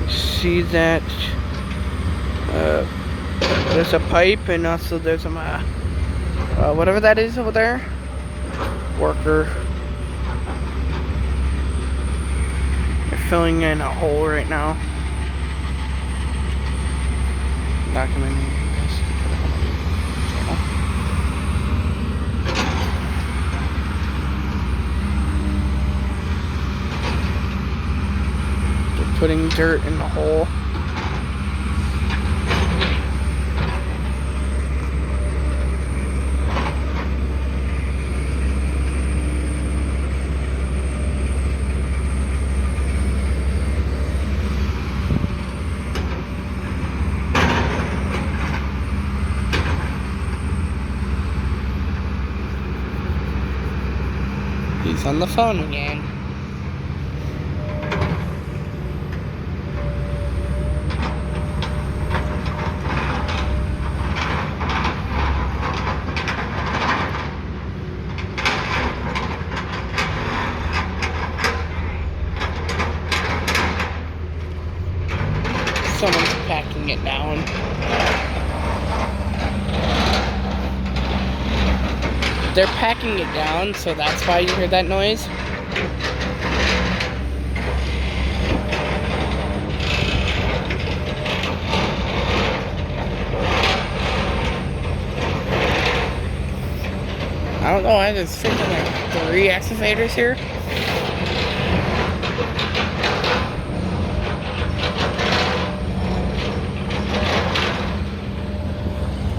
See that there's a pipe, and also there's a whatever that is over there, worker. They're filling in a hole right now. Documenting this. They're putting dirt in the hole. He's on the phone again. Someone's packing it down. They're packing it down, so that's why you hear that noise. I don't know why there's freaking like 3 excavators here.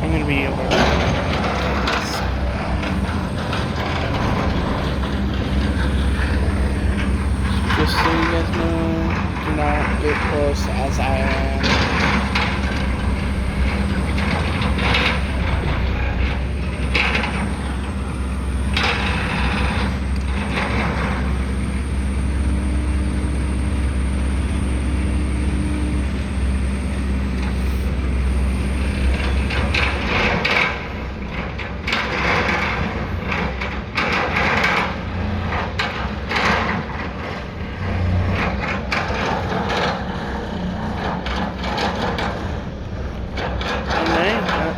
I'm gonna be able to. Just so you guys know, do not get close as I am.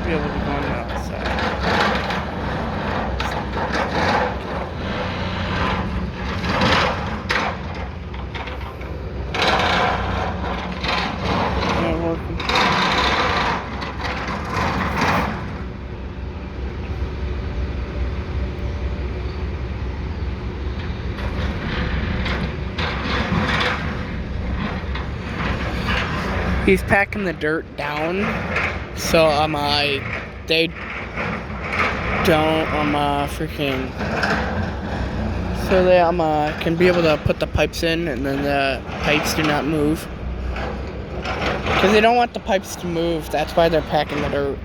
Be able to go on the outside. Not working. He's packing the dirt down. So they don't freaking. So they can be able to put the pipes in, and then the pipes do not move. Because they don't want the pipes to move. That's why they're packing the dirt.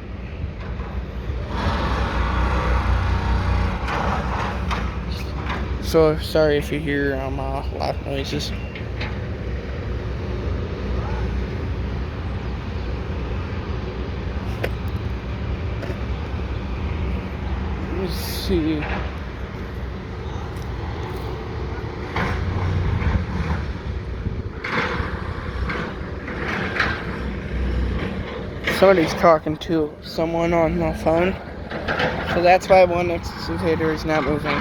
So sorry if you hear loud noises. Let's see. Somebody's talking to someone on the phone. So that's why one excavator is not moving.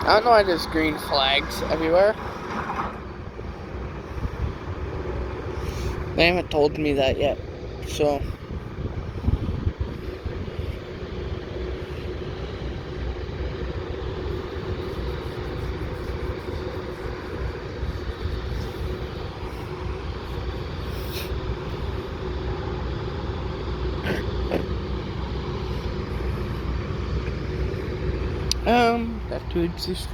I don't know why there's green flags everywhere. They haven't told me that yet, so. That dude's just